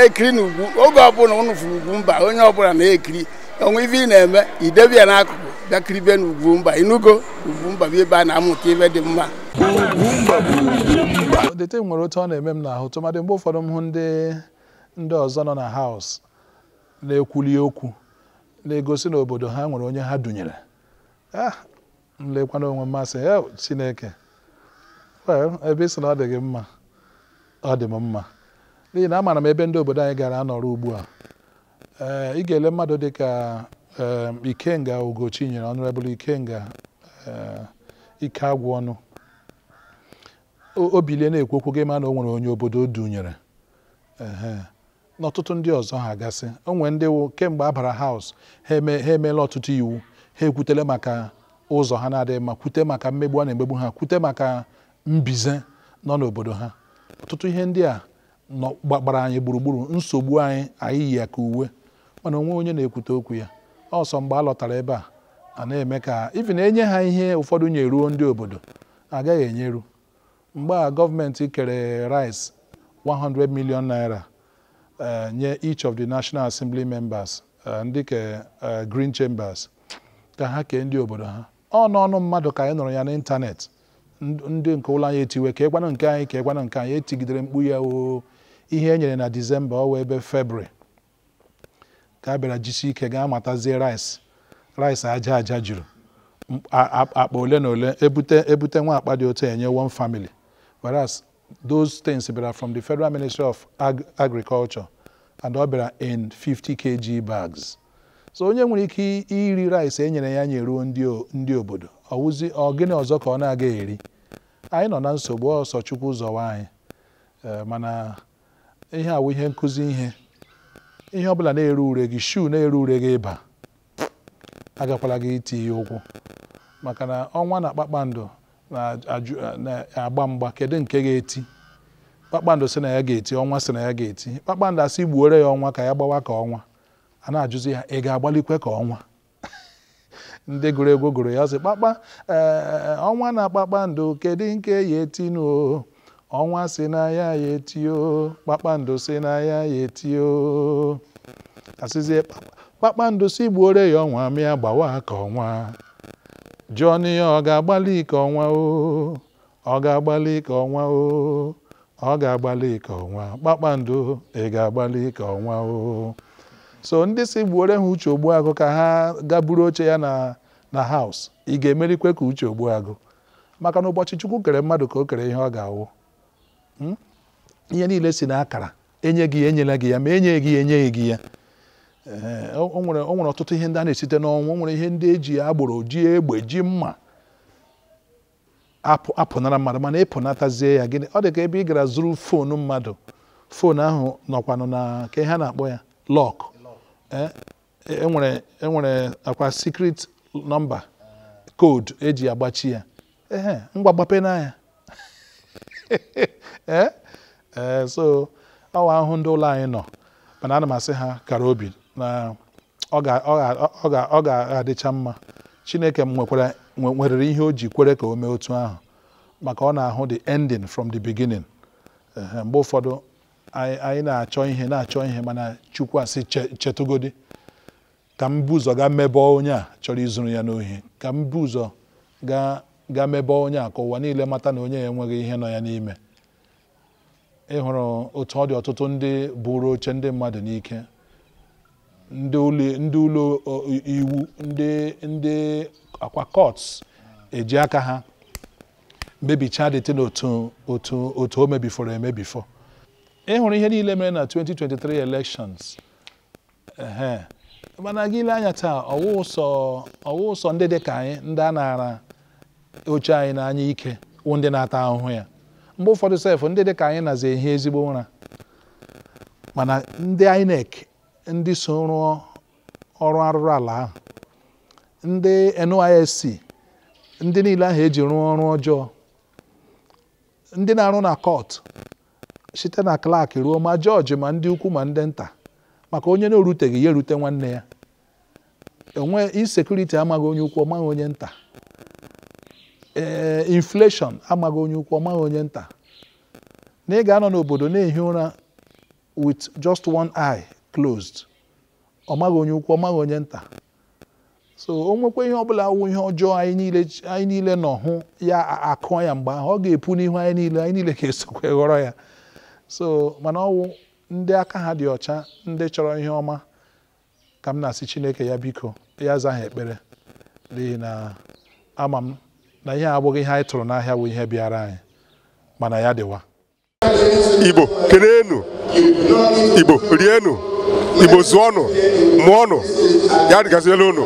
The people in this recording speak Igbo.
ekiri n'ugwu oge ọbụla unu furu Ugwumba onye ọbụla na-ekiri onwe ife ị na-eme idebia n'akụkụ bịakiribe n'Ugwumba inugo Ugwumba bụ ebe a na-amụta ife dị mma. Dete nwere otu ọ na-eme m n'ahụ tụmadị mgbe ụfọdụ m hụ ndị ọzọ nọ na haus na-ekwuli okwu na-egosi na obodo ha nwere onye ha dunyere. Nlekwana onwe mmasị Chineke ebe isi na ọ dị gị mma ọ dị m mma n'ihi na amara m ebe ndị obodo anyị gara anọrọ ugbu a. Ị ga-ele mmadụ dị ka Ikenga Ugochinyere, Honorable Ikenga ike agwụ ọnụ o bilie na-ekwu okwu gị ma na o nwere onye obodo dunyere n'ọtụtụ ndị ọzọ ha gasị. O nwere ndị kemgbe a bara haus ha emeela ọtụtụ iwu, ha ekwutele maka ụzọ ha na-adịghị mma, kwute maka mmegbu a na-emegbu ha, kwute maka mbize nọ n'obodo ha. Ọtụtụ ihe ndị a gbara anyị gburugburu, nsogbu anyị yi ya ka uwe, mana onwe onye na-ekwute okwu ya. Ọsọ mgbe a lọtara ebe a na-eme ka ifi na-enye ha ihe ụfọdụ nyeruo ndị obodo agaghị enyeru. Mgbe a gọọmenti kere rice 100 million naira nye each of the National Assembly members ndị ke Green Chambers ka ha kee ndị obodo ha. Ọnụ mmadụ ka anyị nụrụ ya n'ịntanetị, ndị nke ụlọ anyị etiwe ka ekwanụ nke anyị ka ekwanụ nke anyị etigidere mkpu ya ihe e nyere na Disemba ọ wee ebe Febrụwarị ka a bịara jisi ike ga-amatazie rice aja juru akpa ole na ole ebute nwa akpa dị otu enye one family, whereas those things bịara from the Federal Ministry of Agriculture and ọ bịara in 50 kg bags. So onye nwere ike iri rice enyere ya nyeruo ndị obodo ọ gịnị ọzọ ka ọ na-aga eri. Anyị nọ na nsogbu, ọsọ Chukwu zọwa anyị. Mana ihe awụ ihe nkụzi ihe ọbụla na-eru ure gị, shuu na-eru ure gị ịba agakwala gị iti ya ụkwụ, maka na ọnwa na kpakpando na-agba mgba. Kedu nke ga-eti? Kpakpando sị na ya ga-eti, ọnwa sị na ya ga-eti. Kpakpando asị gbuore ya ọnwa ka ya gbawa ka ọnwa, a na-ajụzi ya ị ga-agbalikwe ka ọnwa? Ndị gụrụ egwu gụrụ ya sị ọnwa na kpakpando kedu nke ya etinu? Ọnwa sị na ya etio, kpakpando sị na ya etio. Asịzie kpakpando si gbuore ya ọnwa mịa gbawa ka ọnwa. Jụọ ya ọ ga-agbalị ka ọnwa ọ ga-agbalị ka ọnwa ọ ga-agbalị ka ọnwa. Kpakpando ị ga-agbalị ka ọnwa So ndị si gbuore ha Uche Ogbuagu ka ha gaburu oche ya na haus, ị ga-emerikwe ka Uche Ogbuagu? Maka na ụbọchị Chukwu kere mmadụ ka o kere ihe ọ ga-awụ. Ihe niile si n'akara, enye gị enyela gị ya, ma enye gị enyeghị gị ya. O nwere ọtụtụ ihe ndị a na-esite n'ọnwụ. O nwere ihe ndị eji agboro, ji egbe, ji mma apụnara mmadụ, mana ịpụnatazie ya gịnị? Ọ dị ka ebe ị gara zụrụ foonu mmadụ, foonu ahụ nọkwanụ na ka ha na-akpọ ya lọk. Enwere akwa secret nọmba koodu eji agbachi ya. Ngwa gbape n'anya. So ọwa ahụ ndị ụlọ anyị nọ, mana ana m asị ha kara obi na ọ ga-adịcha mma. Chineke nwere ihe o ji kwere ka o mee otu ahụ, maka ọ na-ahụ the ending from the beginning. Mgbe ụfọdụ anyị na-achọ ihe mana Chukwu asị chetụgodi ka m bụ ụzọ ga mebe onye a chọrọ izuru ya n'ohi, ka m bụ ụzọ ga mebe onye a ka ụwa niile mata na onye ya enweghị ihe nọ ya n'ime. Ị hụrụ otu ọ dị ọtụtụ ndị buru oche ndị mmadụ n'ike, ndị ụlọ iwu, ndị akwa courts eji aka ha mebicha dịtị n'otu o mebifọrọ emebifọ. Ị hụrụ ihe niile mere na 2023 elections. Mana gị ile anya taa, ọwụ ụsọ ndị dị ka anyị, ndị a nara oche anyị n'anya ike, ndị na-ata ahụhụ ya. Mgbe ụfọdụ sef ndị dị ka anyị nazi ehi ezigbo ụra, mana ndị INEC, ndị so rụọ ọrụ arụrụ ala ahụ, ndị NYSC, ndị niile ahụ eji rụọ ọrụ ọjọọ, ndị na-arụ na kọt site na klak ruo ma jọji ma ndị ukwu ma ndị nta, maka onye na-eruteghị ya erute nwanne ya. Enwe insekuriti amaghị onye ukwu, amaghị onye nta. Inflation amaghị onye ukwu, amaghị onye nta. Na ị ga-anọ n'obodo na-ehi ụra with just one eye closed. Ọmaghị onye ukwu, ọmaghị onye nta. So o nwekwa ihe ọbụla wụ ihe ọjọọ anyị niile nọ hụ ya akụọ ya mgbe ahụ ọ ga-epu n'ihu anyị niile ga-esokwe ghọrọ ya. So mana ọwụ ndị aka ha dị ọcha ndị chọrọ ihe ọma ka m na-asị Chineke ya biko ya zaa ha ekpere n'ihi na ama m na ihe abụghị ihe anyị tụrụ n'ahịa wụ ihe bịara anyị mana ya dịwa. Igbo kenenu, Igbo rienu, Igbo zụọnụ, mụọnụ, ya dịgasịrịla unu.